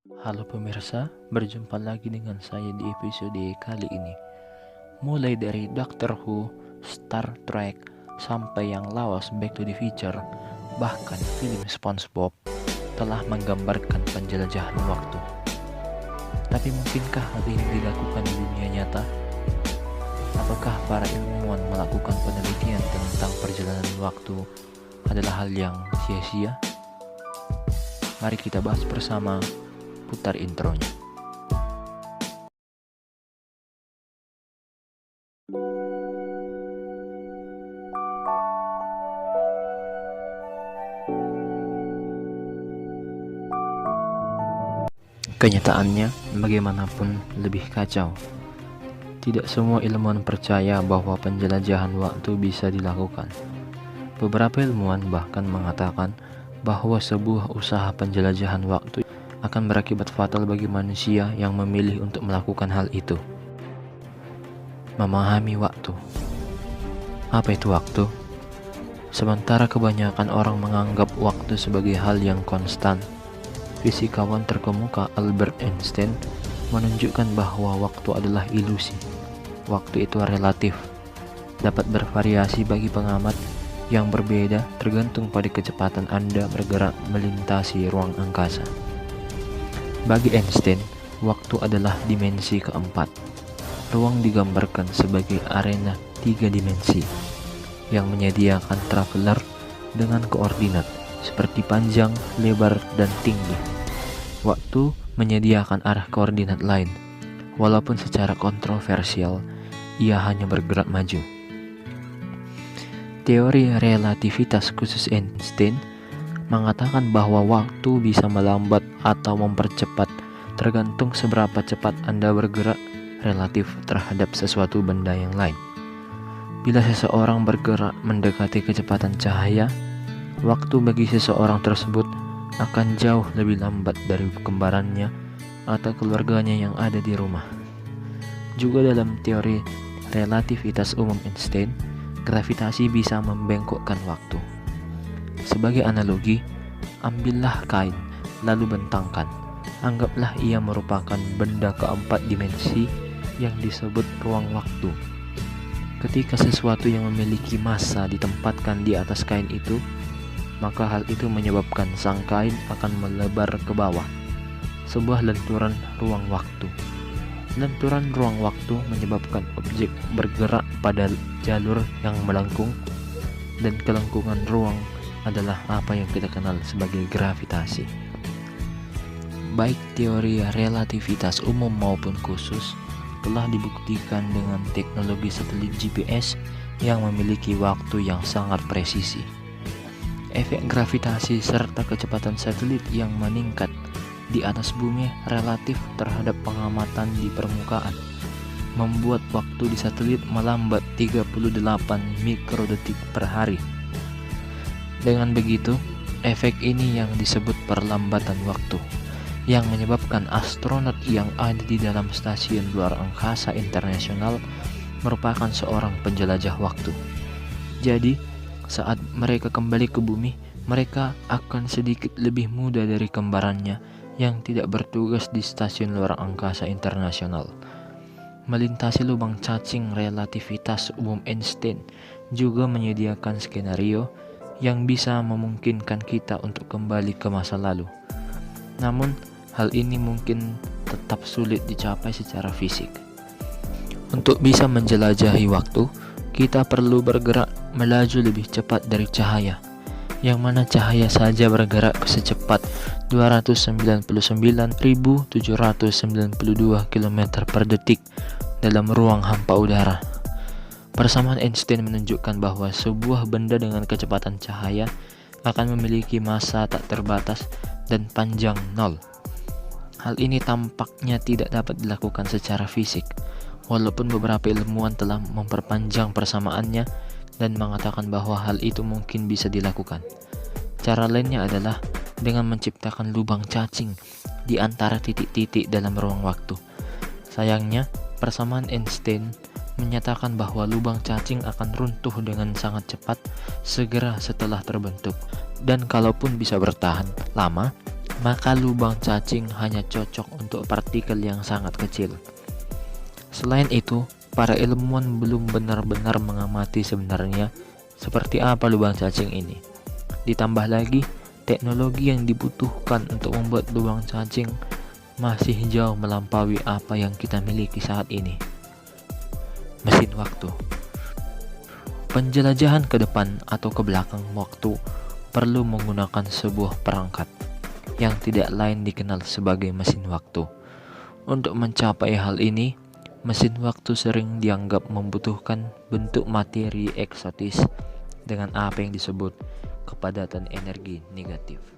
Halo pemirsa, berjumpa lagi dengan saya di episode kali ini. Mulai dari Doctor Who, Star Trek, sampai yang lawas Back to the Future, bahkan film SpongeBob telah menggambarkan penjelajahan waktu. Tapi mungkinkah hal ini dilakukan di dunia nyata? Apakah para ilmuwan melakukan penelitian tentang perjalanan waktu adalah hal yang sia-sia? Mari kita bahas bersama. Putar intronya. Kenyataannya, bagaimanapun lebih kacau. Tidak semua ilmuwan percaya bahwa penjelajahan waktu bisa dilakukan. Beberapa ilmuwan bahkan mengatakan bahwa sebuah usaha penjelajahan waktu akan berakibat fatal bagi manusia yang memilih untuk melakukan hal itu. Memahami waktu. Apa itu waktu? Sementara kebanyakan orang menganggap waktu sebagai hal yang konstan, fisikawan terkemuka Albert Einstein menunjukkan bahwa waktu adalah ilusi. Waktu itu relatif, dapat bervariasi bagi pengamat yang berbeda tergantung pada kecepatan Anda bergerak melintasi ruang angkasa. Bagi Einstein, waktu adalah dimensi keempat. Ruang digambarkan sebagai arena 3 dimensi yang menyediakan traveler dengan koordinat seperti panjang, lebar, dan tinggi. Waktu menyediakan arah koordinat lain, walaupun secara kontroversial, ia hanya bergerak maju. Teori relativitas khusus Einstein mengatakan bahwa waktu bisa melambat atau mempercepat tergantung seberapa cepat Anda bergerak relatif terhadap sesuatu benda yang lain. Bila seseorang bergerak mendekati kecepatan cahaya, waktu bagi seseorang tersebut akan jauh lebih lambat dari kembarannya atau keluarganya yang ada di rumah. Juga dalam teori relativitas umum Einstein, gravitasi bisa membengkokkan waktu. Sebagai analogi, ambillah kain, lalu bentangkan. Anggaplah ia merupakan benda keempat dimensi yang disebut ruang waktu. Ketika sesuatu yang memiliki massa ditempatkan di atas kain itu, maka hal itu menyebabkan sang kain akan melebar ke bawah. Sebuah lenturan ruang waktu. Lenturan ruang waktu menyebabkan objek bergerak pada jalur yang melengkung, dan kelengkungan ruang adalah apa yang kita kenal sebagai gravitasi. Baik teori relativitas umum maupun khusus telah dibuktikan dengan teknologi satelit GPS yang memiliki waktu yang sangat presisi. Efek gravitasi serta kecepatan satelit yang meningkat di atas bumi relatif terhadap pengamatan di permukaan membuat waktu di satelit melambat 38 mikrodetik per hari. Dengan begitu, efek ini yang disebut perlambatan waktu, yang menyebabkan astronot yang ada di dalam stasiun luar angkasa internasional merupakan seorang penjelajah waktu. Jadi, saat mereka kembali ke bumi, mereka akan sedikit lebih muda dari kembarannya yang tidak bertugas di stasiun luar angkasa internasional. Melintasi lubang cacing relativitas umum Einstein juga menyediakan skenario yang bisa memungkinkan kita untuk kembali ke masa lalu. Namun, hal ini mungkin tetap sulit dicapai secara fisik. Untuk bisa menjelajahi waktu, kita perlu bergerak melaju lebih cepat dari cahaya, yang mana cahaya saja bergerak secepat 299.792 km per detik dalam ruang hampa udara. Persamaan Einstein menunjukkan bahwa sebuah benda dengan kecepatan cahaya akan memiliki massa tak terbatas dan panjang 0. Hal ini tampaknya tidak dapat dilakukan secara fisik, walaupun beberapa ilmuwan telah memperpanjang persamaannya dan mengatakan bahwa hal itu mungkin bisa dilakukan. Cara lainnya adalah dengan menciptakan lubang cacing di antara titik-titik dalam ruang waktu. Sayangnya, persamaan Einstein menyatakan bahwa lubang cacing akan runtuh dengan sangat cepat segera setelah terbentuk, dan kalaupun bisa bertahan lama, maka lubang cacing hanya cocok untuk partikel yang sangat kecil. Selain itu, para ilmuwan belum benar-benar mengamati sebenarnya seperti apa lubang cacing ini. Ditambah lagi, teknologi yang dibutuhkan untuk membuat lubang cacing masih jauh melampaui apa yang kita miliki saat ini. Mesin waktu. Penjelajahan ke depan atau ke belakang waktu perlu menggunakan sebuah perangkat yang tidak lain dikenal sebagai mesin waktu. Untuk mencapai hal ini, mesin waktu sering dianggap membutuhkan bentuk materi eksotis dengan apa yang disebut kepadatan energi negatif.